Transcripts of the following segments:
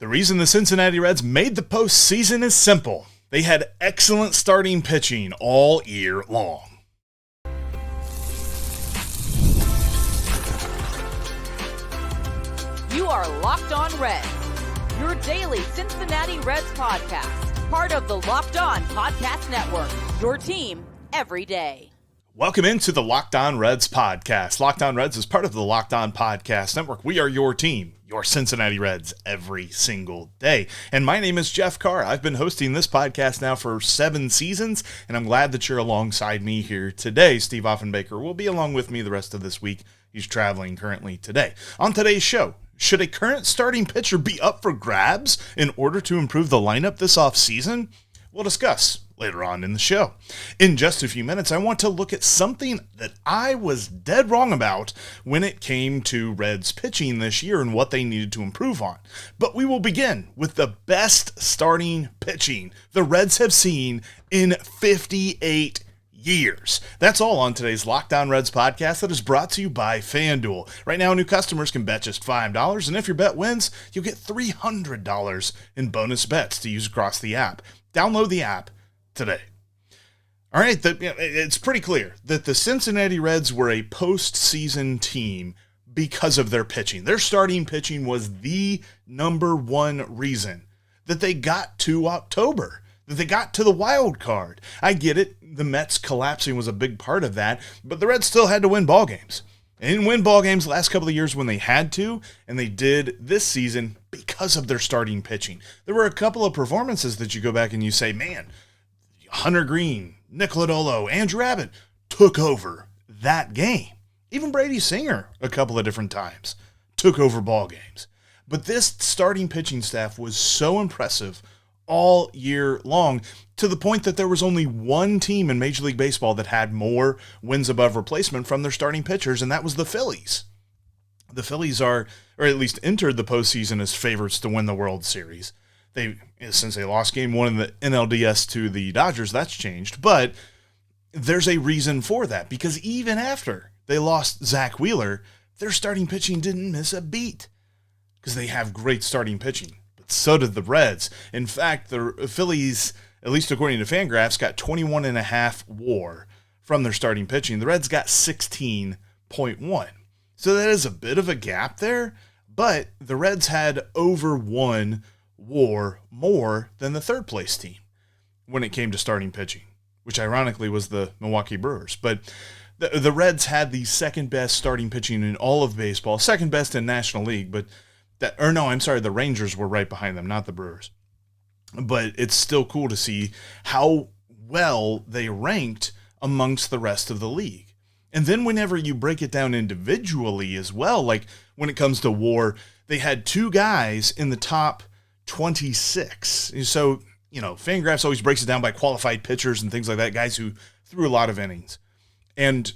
The reason the Cincinnati Reds made the postseason is simple. They had excellent starting pitching all year long. You are Locked On Reds, your daily Cincinnati Reds podcast, part of the Locked On Podcast Network, your team every day. Welcome into the Locked On Reds podcast. Locked On Reds is part of the Locked On Podcast Network. We are your team, your Cincinnati Reds, every single day. And my name is Jeff Carr. I've been hosting this podcast now for 7 seasons, and I'm glad that you're alongside me here today. Steve Offenbaker will be along with me the rest of this week. He's traveling currently today. On today's show, should a current starting pitcher be up for grabs in order to improve the lineup this offseason? We'll discuss later on in the show. In just a few minutes, I want to look at something that I was dead wrong about when it came to Reds pitching this year and what they needed to improve on. But we will begin with the best starting pitching the Reds have seen in 58 years. That's all on today's Locked On Reds podcast that is brought to you by FanDuel. Right now, new customers can bet just $5, and if your bet wins, you'll get $300 in bonus bets to use across the app. Download the app today. All right, it's pretty clear that the Cincinnati Reds were a postseason team because of their pitching. Their starting pitching was the number one reason that they got to October, that they got to the wild card. I get it. The Mets collapsing was a big part of that, but the Reds still had to win ball games. They didn't win ball games the last couple of years when they had to, and they did this season because of their starting pitching. There were a couple of performances that you go back and you say, man, Hunter Greene, Nick Lodolo, Andrew Abbott took over that game. Even Brady Singer a couple of different times took over ball games. But this starting pitching staff was so impressive all year long, to the point that there was only one team in Major League Baseball that had more wins above replacement from their starting pitchers, and that was the Phillies. The Phillies are, or at least entered the postseason as favorites to win the World Series. Since they lost game 1 in the NLDS to the Dodgers, that's changed, but there's a reason for that, because even after they lost Zach Wheeler, their starting pitching didn't miss a beat, because they have great starting pitching. So did the Reds. In fact, the Phillies, at least according to FanGraphs, got 21.5 WAR from their starting pitching. The Reds got 16.1. So that is a bit of a gap there, but the Reds had over 1 WAR more than the third place team when it came to starting pitching, which ironically was the Milwaukee Brewers. But the Reds had the second best starting pitching in all of baseball, second best in National League, but the Rangers were right behind them, not the Brewers. But it's still cool to see how well they ranked amongst the rest of the league. And then whenever you break it down individually as well, like when it comes to WAR, they had 2 guys in the top 26. So, FanGraphs always breaks it down by qualified pitchers and things like that, guys who threw a lot of innings. And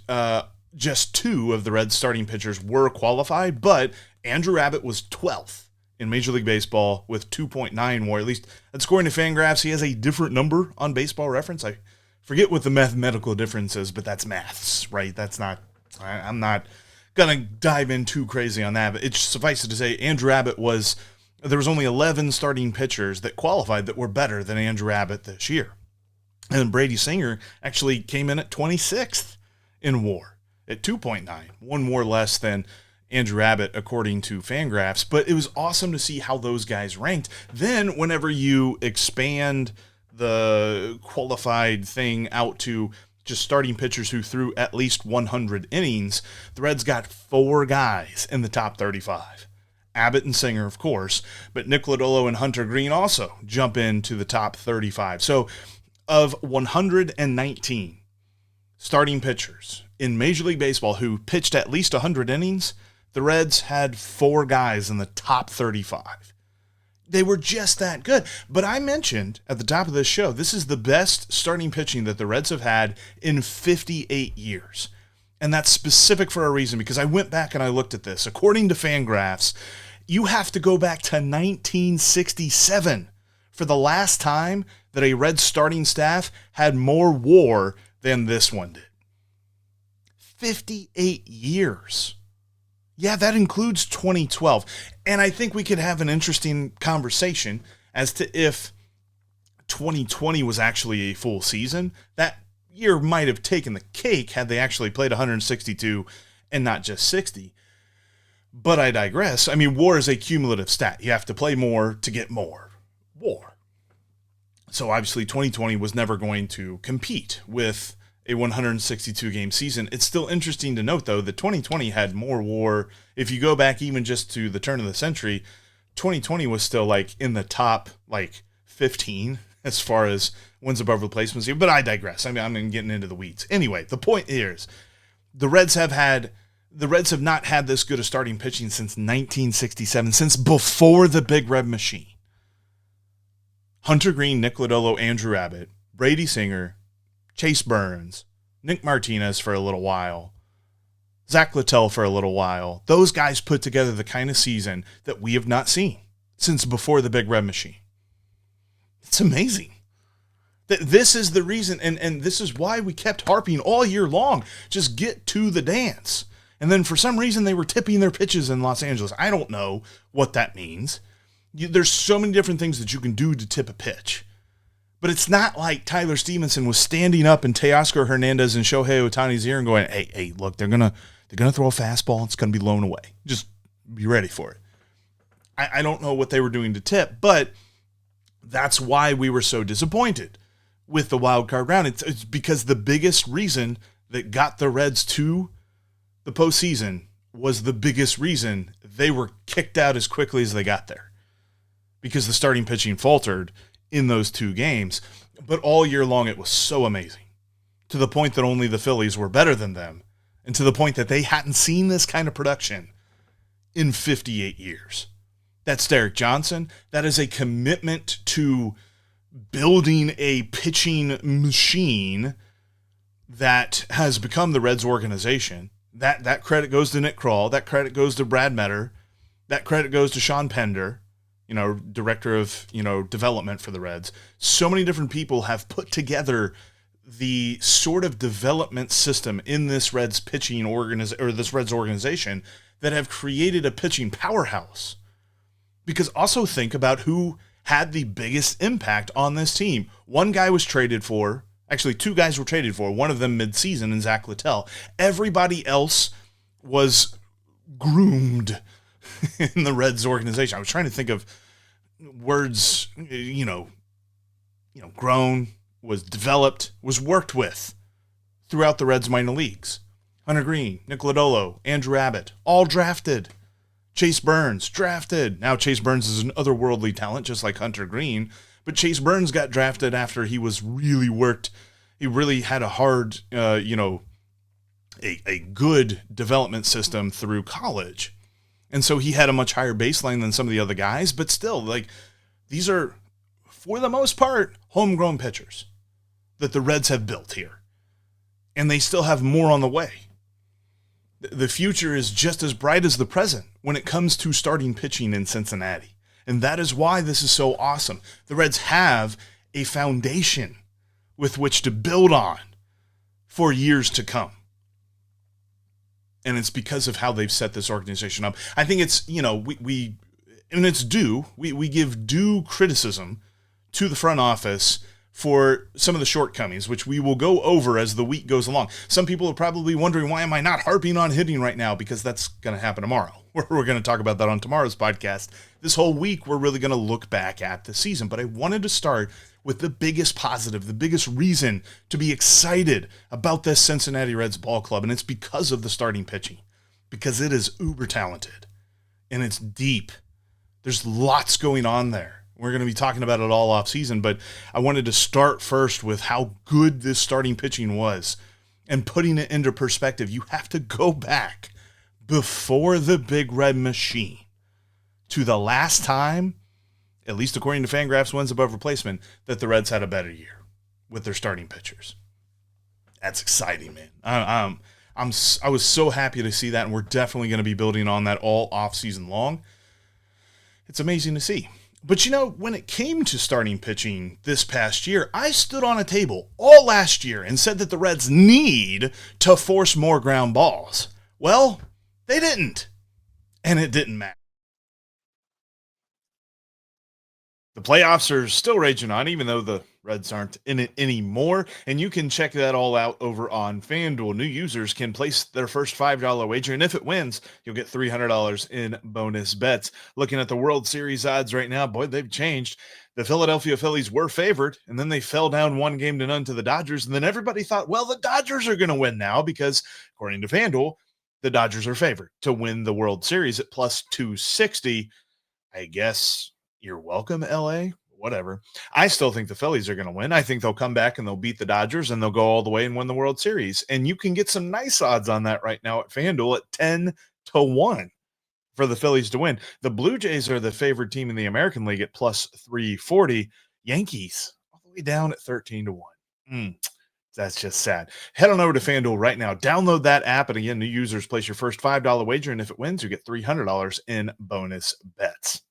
just 2 of the Reds starting pitchers were qualified, but Andrew Abbott was 12th in Major League Baseball with 2.9 WAR. At least according to FanGraphs, he has a different number on Baseball Reference. I forget what the mathematical difference is, but that's maths, right? I'm not going to dive in too crazy on that, but it's suffice to say Andrew Abbott there was only 11 starting pitchers that qualified that were better than Andrew Abbott this year. And Brady Singer actually came in at 26th in WAR at 2.9, 1 WAR less than Andrew Abbott, according to FanGraphs, but it was awesome to see how those guys ranked. Then whenever you expand the qualified thing out to just starting pitchers who threw at least 100 innings, the Reds got 4 guys in the top 35. Abbott and Singer, of course, but Nick Lodolo and Hunter Greene also jump into the top 35. So of 119 starting pitchers in Major League Baseball who pitched at least 100 innings, the Reds had 4 guys in the top 35. They were just that good. But I mentioned at the top of this show, this is the best starting pitching that the Reds have had in 58 years. And that's specific for a reason, because I went back and I looked at this. According to FanGraphs, you have to go back to 1967 for the last time that a Reds starting staff had more WAR than this one did. 58 years. Yeah, that includes 2012. And I think we could have an interesting conversation as to if 2020 was actually a full season. That year might have taken the cake had they actually played 162 and not just 60. But I digress. I mean, WAR is a cumulative stat. You have to play more to get more WAR. So obviously 2020 was never going to compete with a 162-game season. It's still interesting to note, though, that 2020 had more WAR. If you go back even just to the turn of the century, 2020 was still like in the top 15 as far as wins above replacements. But I digress. I mean, I'm getting into the weeds. Anyway, the point here is the Reds have not had this good a starting pitching since 1967, since before the Big Red Machine. Hunter Greene, Nick Lodolo, Andrew Abbott, Brady Singer, Chase Burns, Nick Martinez for a little while, Zach Littell for a little while. Those guys put together the kind of season that we have not seen since before the Big Red Machine. It's amazing. This is the reason, and this is why we kept harping all year long. Just get to the dance. And then for some reason they were tipping their pitches in Los Angeles. I don't know what that means. There's so many different things that you can do to tip a pitch. But it's not like Tyler Stevenson was standing up in Teoscar Hernandez and Shohei Ohtani's ear and going, hey, look, they're gonna throw a fastball. It's gonna be blown away. Just be ready for it. I don't know what they were doing to tip, but that's why we were so disappointed with the wild card round. It's because the biggest reason that got the Reds to the postseason was the biggest reason they were kicked out as quickly as they got there, because the starting pitching faltered in those two games. But all year long, it was so amazing, to the point that only the Phillies were better than them, and to the point that they hadn't seen this kind of production in 58 years. That's Derek Johnson. That is a commitment to building a pitching machine that has become the Reds organization. That credit goes to Nick Krall. That credit goes to Brad Metter. That credit goes to Sean Pender, director of, development for the Reds. So many different people have put together the sort of development system in this Reds pitching this Reds organization that have created a pitching powerhouse. Because also think about who had the biggest impact on this team. One guy was traded for, actually two guys were traded for, one of them mid-season in Zach Littell. Everybody else was groomed in the Reds organization. I was trying to think of words, grown, was developed, was worked with throughout the Reds minor leagues. Hunter Greene, Nick Lodolo, Andrew Abbott, all drafted. Chase Burns, drafted. Now Chase Burns is an otherworldly talent, just like Hunter Greene, but Chase Burns got drafted after he was really worked. He really had a hard, a good development system through college. And so he had a much higher baseline than some of the other guys, but still, these are, for the most part, homegrown pitchers that the Reds have built here. And they still have more on the way. The future is just as bright as the present when it comes to starting pitching in Cincinnati. And that is why this is so awesome. The Reds have a foundation with which to build on for years to come. And it's because of how they've set this organization up. I think it's, we it's due. We give due criticism to the front office for some of the shortcomings, which we will go over as the week goes along. Some people are probably wondering, why am I not harping on hitting right now? Because that's going to happen tomorrow. We're going to talk about that on tomorrow's podcast. This whole week, we're really going to look back at the season. But I wanted to start with the biggest positive, the biggest reason to be excited about this Cincinnati Reds ball club. And it's because of the starting pitching, because it is uber talented and it's deep. There's lots going on there. We're going to be talking about it all off season, but I wanted to start first with how good this starting pitching was and putting it into perspective. You have to go back before the Big Red Machine to the last time, at least according to FanGraphs wins above replacement, that the Reds had a better year with their starting pitchers. That's exciting, man. I was so happy to see that, and we're definitely going to be building on that all off season long. It's amazing to see. But when it came to starting pitching this past year, I stood on a table all last year and said that the Reds need to force more ground balls. Well, they didn't. and it didn't matter. The playoffs are still raging on, even though the Reds aren't in it anymore. And you can check that all out over on FanDuel. New users can place their first $5 wager, and if it wins, you'll get $300 in bonus bets. Looking at the World Series odds right now, boy, they've changed. The Philadelphia Phillies were favored, and then they fell down 1-0 to the Dodgers. And then everybody thought, well, the Dodgers are going to win now because, according to FanDuel, the Dodgers are favored to win the World Series at plus 260. I guess you're welcome, LA. Whatever. I still think the Phillies are going to win. I think they'll come back and they'll beat the Dodgers and they'll go all the way and win the World Series. And you can get some nice odds on that right now at FanDuel at 10-1 for the Phillies to win. The Blue Jays are the favored team in the American League at plus 340. Yankees all the way down at 13-1. That's just sad. Head on over to FanDuel right now. Download that app. And again, new users place your first $5 wager. And if it wins, you get $300 in bonus bets.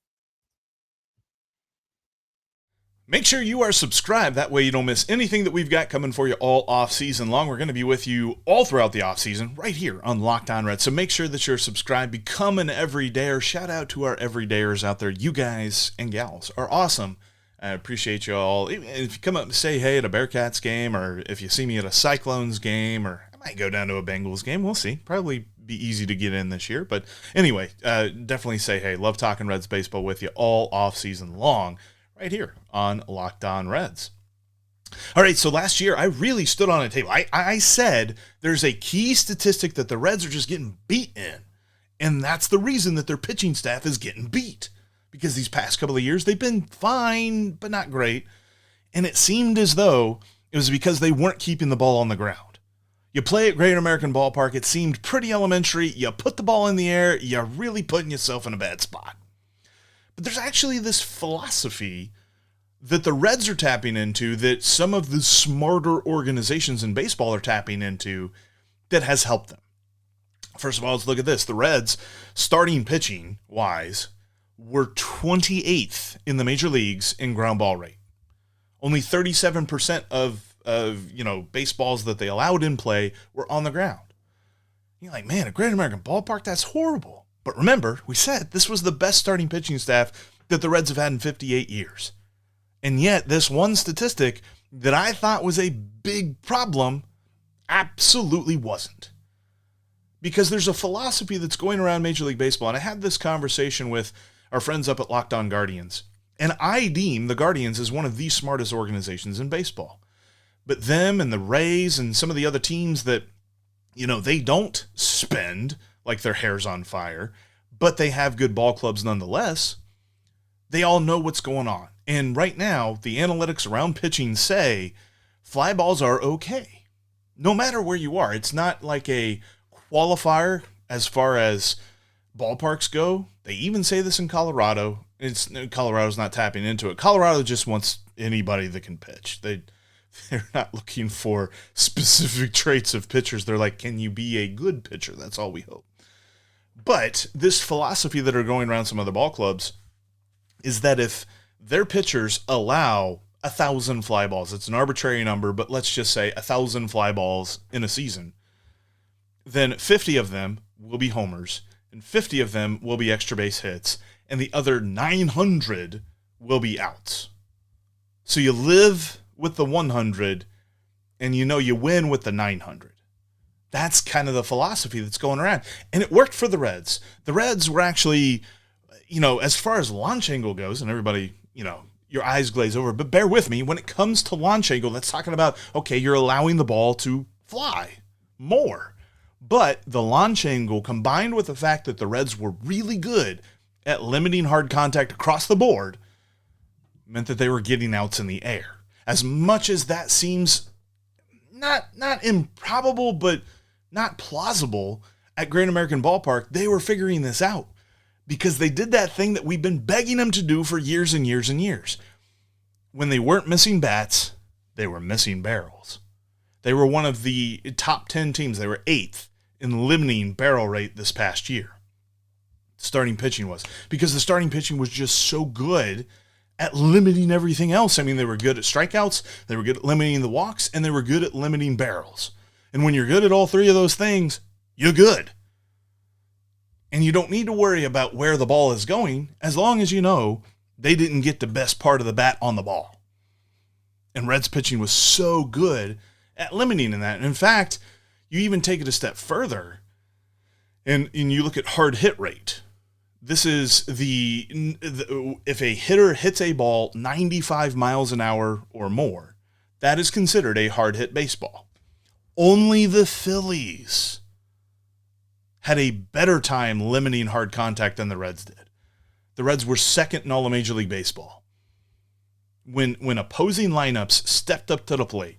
Make sure you are subscribed. That way you don't miss anything that we've got coming for you all off-season long. We're going to be with you all throughout the off-season right here on Locked On Reds. So make sure that you're subscribed. Become an everydayer. Shout out to our everydayers out there. You guys and gals are awesome. I appreciate you all. If you come up and say hey at a Bearcats game, or if you see me at a Cyclones game, or I might go down to a Bengals game, we'll see. Probably be easy to get in this year. But anyway, definitely say hey. Love talking Reds baseball with you all off-season long. Right here on Locked On Reds. All right, so last year I really stood on a table. I said there's a key statistic that the Reds are just getting beat in, and that's the reason that their pitching staff is getting beat, because these past couple of years they've been fine, but not great, and it seemed as though it was because they weren't keeping the ball on the ground. You play at Great American Ballpark, it seemed pretty elementary. You put the ball in the air, you're really putting yourself in a bad spot. But there's actually this philosophy that the Reds are tapping into, that some of the smarter organizations in baseball are tapping into, that has helped them. First of all, let's look at this. The Reds, starting pitching wise, were 28th in the major leagues in ground ball rate. Only 37% of baseballs that they allowed in play were on the ground. You're like, man, a Great American Ballpark, that's horrible. But remember, we said this was the best starting pitching staff that the Reds have had in 58 years. And yet, this one statistic that I thought was a big problem absolutely wasn't. Because there's a philosophy that's going around Major League Baseball, and I had this conversation with our friends up at Locked On Guardians. And I deem the Guardians as one of the smartest organizations in baseball. But them and the Rays and some of the other teams that, they don't spend like their hair's on fire, but they have good ball clubs nonetheless. They all know what's going on. And right now, the analytics around pitching say fly balls are okay. No matter where you are. It's not like a qualifier as far as ballparks go. They even say this in Colorado. Colorado's not tapping into it. Colorado just wants anybody that can pitch. They're not looking for specific traits of pitchers. They're like, can you be a good pitcher? That's all we hope. But this philosophy that are going around some other ball clubs is that if their pitchers allow 1,000 fly balls, it's an arbitrary number, but let's just say 1,000 fly balls in a season, then 50 of them will be homers, and 50 of them will be extra base hits, and the other 900 will be outs. So you live with the 100, and you win with the 900. That's kind of the philosophy that's going around. And it worked for the Reds. The Reds were actually, as far as launch angle goes, and everybody, your eyes glaze over, but bear with me, when it comes to launch angle, that's talking about, okay, you're allowing the ball to fly more. But the launch angle, combined with the fact that the Reds were really good at limiting hard contact across the board, meant that they were getting outs in the air. As much as that seems not improbable, but not plausible at Great American Ballpark, they were figuring this out because they did that thing that we've been begging them to do for years and years and years. When they weren't missing bats, they were missing barrels. They were one of the top 10 teams. They were 8th in limiting barrel rate this past year. Starting pitching was. Because the starting pitching was just so good at limiting everything else. I mean, they were good at strikeouts, they were good at limiting the walks, and they were good at limiting barrels. And when you're good at all three of those things, you're good. And you don't need to worry about where the ball is going as long as you know they didn't get the best part of the bat on the ball. And Reds pitching was so good at limiting in that. And in fact, you even take it a step further and you look at hard hit rate. This is if a hitter hits a ball 95 miles an hour or more, that is considered a hard hit baseball. Only the Phillies had a better time limiting hard contact than the Reds did. The Reds were second in all of Major League Baseball. When opposing lineups stepped up to the plate,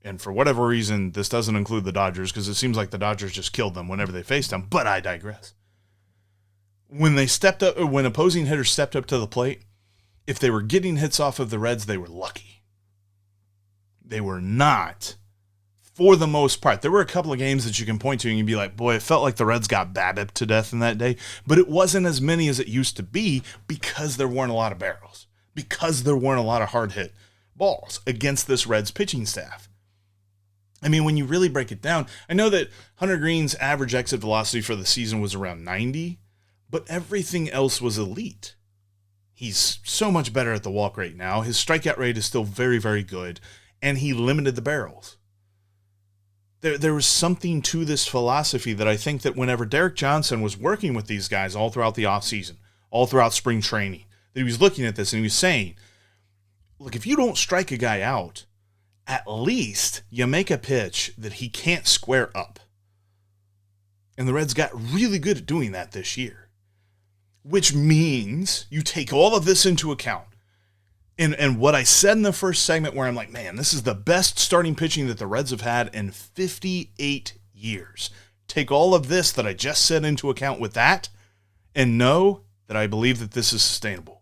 and for whatever reason, this doesn't include the Dodgers because it seems like the Dodgers just killed them whenever they faced them, but I digress. When opposing hitters stepped up to the plate, if they were getting hits off of the Reds, they were lucky. They were not, for the most part. There were a couple of games that you can point to and you'd be like, boy, it felt like the Reds got BABIP to death in that day, but it wasn't as many as it used to be because there weren't a lot of barrels, because there weren't a lot of hard hit balls against this Reds pitching staff. I mean, when you really break it down, I know that Hunter Greene's average exit velocity for the season was around 90, but everything else was elite. He's so much better at the walk rate now. His strikeout rate is still very, very good, and he limited the barrels. There was something to this philosophy that I think that whenever Derek Johnson was working with these guys all throughout the offseason, all throughout spring training, that he was looking at this and he was saying, look, if you don't strike a guy out, at least you make a pitch that he can't square up. And the Reds got really good at doing that this year. Which means you take all of this into account. And what I said in the first segment where I'm like, man, this is the best starting pitching that the Reds have had in 58 years. Take all of this that I just said into account with that and know that I believe that this is sustainable.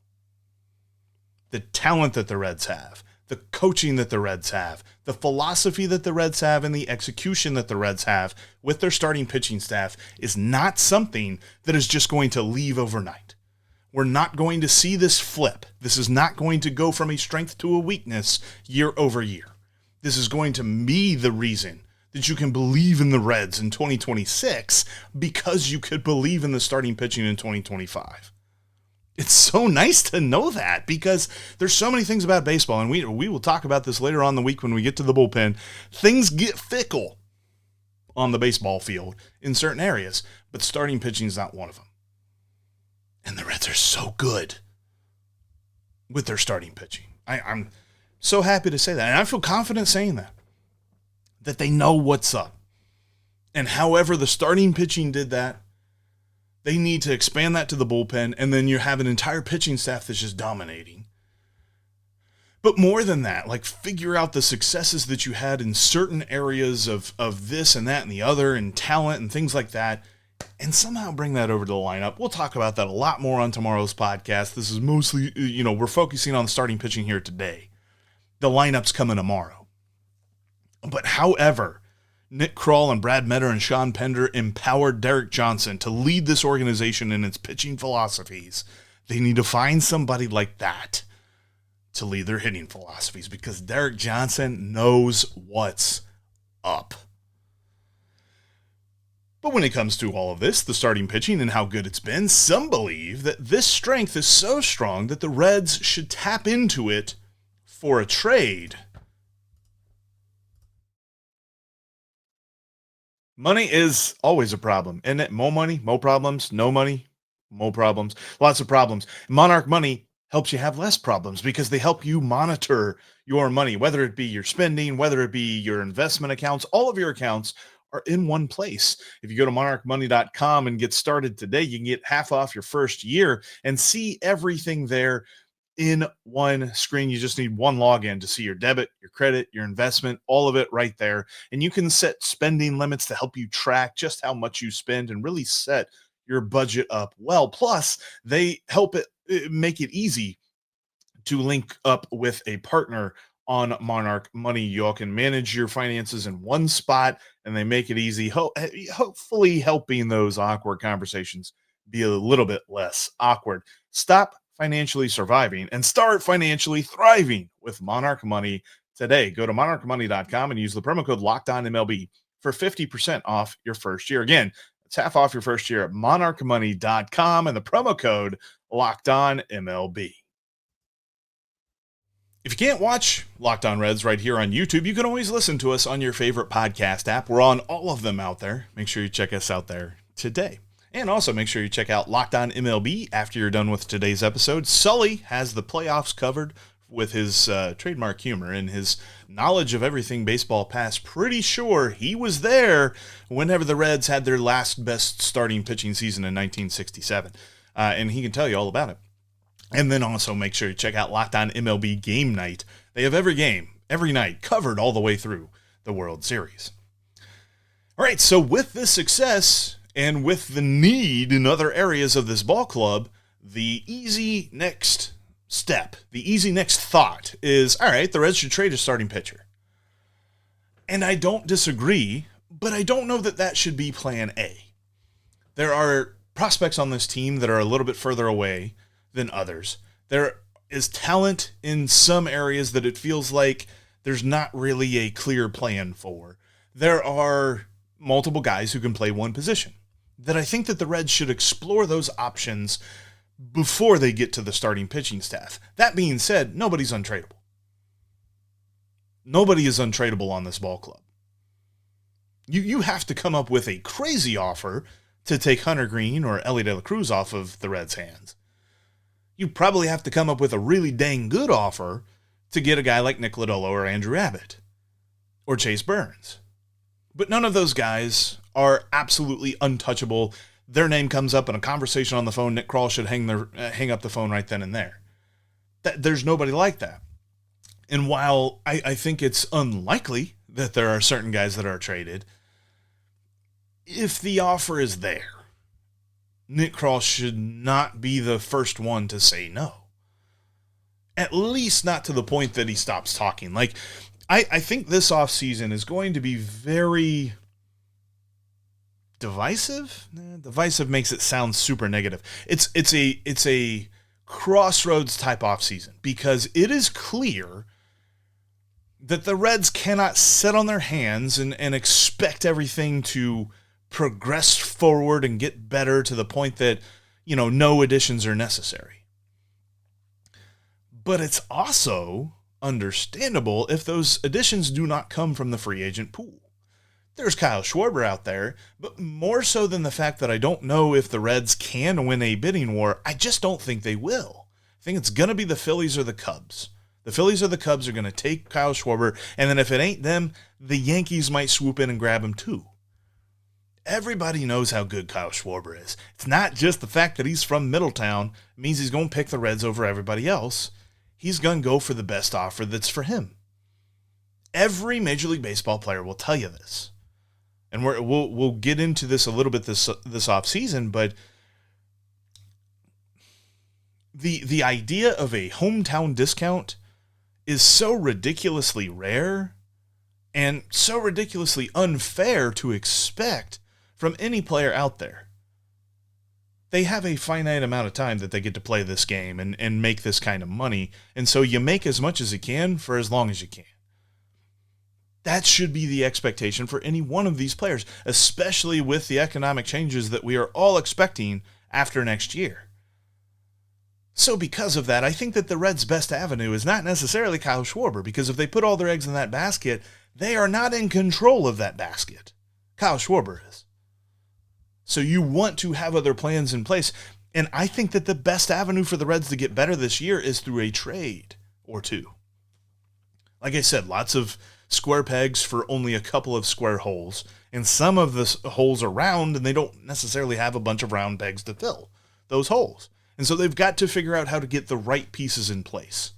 The talent that the Reds have, the coaching that the Reds have, the philosophy that the Reds have, and the execution that the Reds have with their starting pitching staff is not something that is just going to leave overnight. We're not going to see this flip. This is not going to go from a strength to a weakness year over year. This is going to be the reason that you can believe in the Reds in 2026 because you could believe in the starting pitching in 2025. It's so nice to know that because there's so many things about baseball, and we will talk about this later on in the week when we get to the bullpen. Things get fickle on the baseball field in certain areas, but starting pitching is not one of them. And the Reds are so good with their starting pitching. I'm so happy to say that, and I feel confident saying that they know what's up. And however the starting pitching did that, they need to expand that to the bullpen, and then you have an entire pitching staff that's just dominating. But more than that, like figure out the successes that you had in certain areas of this and that and the other and talent and things like that, and somehow bring that over to the lineup. We'll talk about that a lot more on tomorrow's podcast. This is mostly, we're focusing on the starting pitching here today. The lineup's coming tomorrow. But however, Nick Krall and Brad Metter and Sean Pender empowered Derek Johnson to lead this organization in its pitching philosophies. They need to find somebody like that to lead their hitting philosophies because Derek Johnson knows what's up. But when it comes to all of this, the starting pitching and how good it's been, some believe that this strength is so strong that the Reds should tap into it for a trade. Money is always a problem, isn't it? More money, more problems. No money, more problems. Lots of problems. Monarch Money helps you have less problems because they help you monitor your money, whether it be your spending, whether it be your investment accounts. All of your accounts are in one place. If you go to monarchmoney.com and get started today, you can get half off your first year and see everything there in one screen. You just need one login to see your debit, your credit, your investment, all of it right there. And you can set spending limits to help you track just how much you spend and really set your budget up well. Plus, they help it make it easy to link up with a partner on Monarch Money. You all can manage your finances in one spot, and they make it easy, hopefully helping those awkward conversations be a little bit less awkward. Stop financially surviving and start financially thriving with Monarch Money today. Go to monarchmoney.com and use the promo code LOCKEDONMLB for 50% off your first year. Again, It's half off your first year at monarchmoney.com and the promo code LOCKEDONMLB. If you can't watch Locked On Reds right here on YouTube, you can always listen to us on your favorite podcast app. We're on all of them out there. Make sure you check us out there today. And also make sure you check out Locked On MLB after you're done with today's episode. Sully has the playoffs covered with his trademark humor and his knowledge of everything baseball past. Pretty sure he was there whenever the Reds had their last best starting pitching season in 1967. And he can tell you all about it. And then also make sure you check out Locked On MLB Game Night. They have every game, every night, covered all the way through the World Series. All right, so with this success and with the need in other areas of this ball club, the easy next step, the easy next thought is, all right, the Reds should trade a starting pitcher. And I don't disagree, but I don't know that that should be plan A. There are prospects on this team that are a little bit further away than others. There is talent in some areas that it feels like there's not really a clear plan for. There are multiple guys who can play one position that I think that the Reds should explore those options before they get to the starting pitching staff. That being said, nobody's untradeable. Nobody is untradeable on this ball club. You have to come up with a crazy offer to take Hunter Greene or Elly De La Cruz off of the Reds' hands. You probably have to come up with a really dang good offer to get a guy like Nick Lodolo or Andrew Abbott or Chase Burns. But none of those guys are absolutely untouchable. Their name comes up in a conversation on the phone. Nick Krall should hang up the phone right then and there. There's nobody like that. And while I think it's unlikely that there are certain guys that are traded, if the offer is there, Nick Krall should not be the first one to say no. At least not to the point that he stops talking. Like, I think this offseason is going to be very divisive. Divisive makes it sound super negative. It's a crossroads type offseason because it is clear that the Reds cannot sit on their hands and expect everything to progress forward and get better to the point that, no additions are necessary. But it's also understandable if those additions do not come from the free agent pool. There's Kyle Schwarber out there, but more so than the fact that I don't know if the Reds can win a bidding war, I just don't think they will. I think it's going to be the Phillies or the Cubs. The Phillies or the Cubs are going to take Kyle Schwarber, and then if it ain't them, the Yankees might swoop in and grab him too. Everybody knows how good Kyle Schwarber is. It's not just the fact that he's from Middletown. It means he's going to pick the Reds over everybody else. He's going to go for the best offer that's for him. Every Major League Baseball player will tell you this. And we'll get into this a little bit this offseason, but the idea of a hometown discount is so ridiculously rare and so ridiculously unfair to expect from any player out there. They have a finite amount of time that they get to play this game and make this kind of money, and so you make as much as you can for as long as you can. That should be the expectation for any one of these players, especially with the economic changes that we are all expecting after next year. So because of that, I think that the Reds' best avenue is not necessarily Kyle Schwarber, because if they put all their eggs in that basket, they are not in control of that basket. Kyle Schwarber is. So you want to have other plans in place, and I think that the best avenue for the Reds to get better this year is through a trade or two. Like I said, lots of square pegs for only a couple of square holes, and some of the holes are round, and they don't necessarily have a bunch of round pegs to fill those holes. And so they've got to figure out how to get the right pieces in place.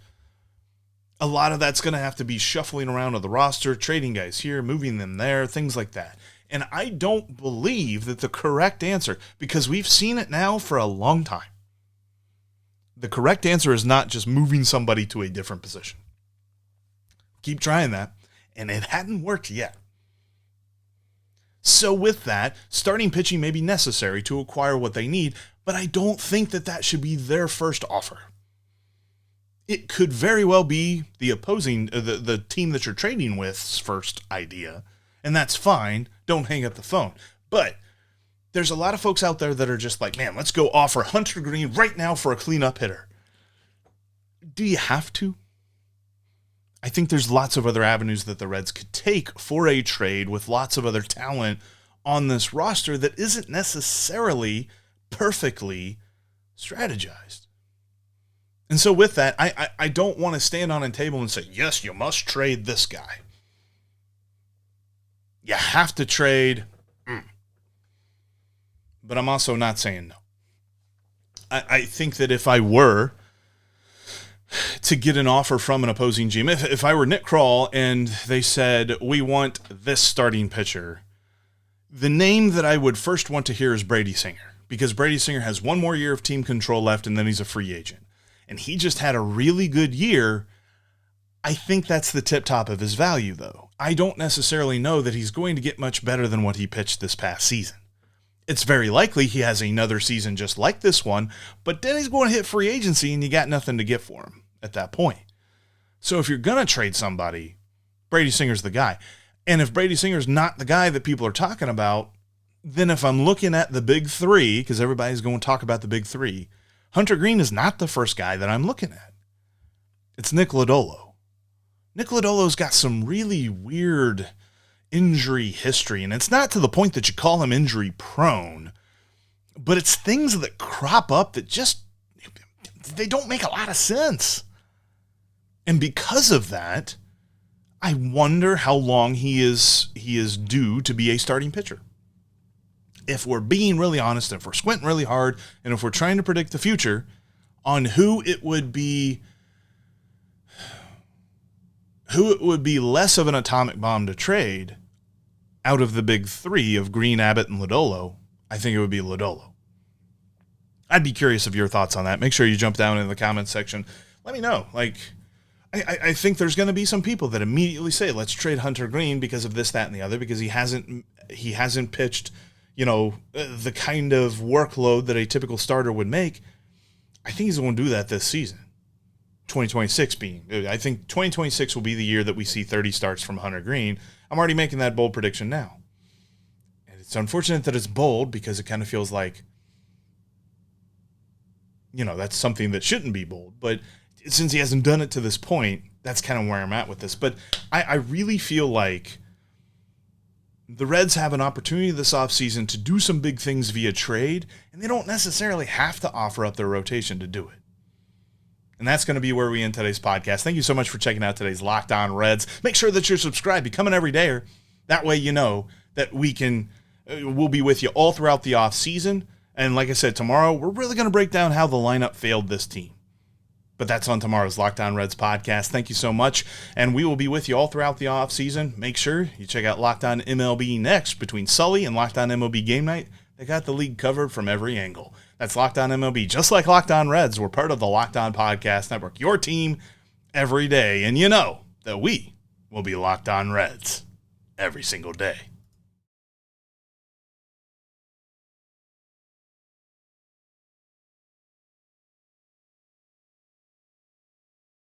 A lot of that's going to have to be shuffling around of the roster, trading guys here, moving them there, things like that. And I don't believe that the correct answer, because we've seen it now for a long time, the correct answer is not just moving somebody to a different position. Keep trying that, and it hadn't worked yet. So with that, starting pitching may be necessary to acquire what they need, but I don't think that that should be their first offer. It could very well be the opposing, the team that you're trading with's first idea, and that's fine. Don't hang up the phone. But There's a lot of folks out there that are just like, man, let's go offer Hunter Greene right now for a cleanup hitter. Do you have to? I think there's lots of other avenues that the Reds could take for a trade with lots of other talent on this roster that isn't necessarily perfectly strategized. And so with that, I don't want to stand on a table and say, yes, you must trade this guy. You have to trade. But I'm also not saying no. I think that if I were to get an offer from an opposing GM, if I were Nick Krall and they said, we want this starting pitcher, the name that I would first want to hear is Brady Singer, because Brady Singer has one more year of team control left and then he's a free agent. And he just had a really good year. I think that's the tip top of his value, though. I don't necessarily know that he's going to get much better than what he pitched this past season. It's very likely he has another season just like this one, but then he's going to hit free agency and you got nothing to get for him at that point. So if you're going to trade somebody, Brady Singer's the guy. And if Brady Singer's not the guy that people are talking about, then if I'm looking at the big three, because everybody's going to talk about the big three, Hunter Greene is not the first guy that I'm looking at. It's Nick Lodolo. Nick Lodolo's got some really weird injury history, and it's not to the point that you call him injury prone, but it's things that crop up that just, they don't make a lot of sense. And because of that, I wonder how long he is due to be a starting pitcher. If we're being really honest, if we're squinting really hard, and if we're trying to predict the future on who it would be less of an atomic bomb to trade out of the big three of Greene, Abbott, and Lodolo, I think it would be Lodolo. I'd be curious of your thoughts on that. Make sure you jump down in the comments section. Let me know. I think there's going to be some people that immediately say, let's trade Hunter Greene because of this, that, and the other, because he hasn't pitched, the kind of workload that a typical starter would make. I think he's going to do that this season. 2026 being. I think 2026 will be the year that we see 30 starts from Hunter Greene. I'm already making that bold prediction now. And it's unfortunate that it's bold because it kind of feels like, that's something that shouldn't be bold. But since he hasn't done it to this point, that's kind of where I'm at with this. But I really feel like the Reds have an opportunity this offseason to do some big things via trade, and they don't necessarily have to offer up their rotation to do it. And that's going to be where we end today's podcast. Thank you so much for checking out today's Locked On Reds. Make sure that you're subscribed. Become an everydayer. That way you know that we'll be with you all throughout the offseason. And like I said, tomorrow we're really going to break down how the lineup failed this team. But that's on tomorrow's Locked On Reds podcast. Thank you so much. And we will be with you all throughout the offseason. Make sure you check out Locked On MLB next between Sully and Locked On MLB Game Night. They got the league covered from every angle. That's Locked On MLB. Just like Locked On Reds, we're part of the Locked On Podcast Network, your team every day. And you know that we will be Locked On Reds every single day.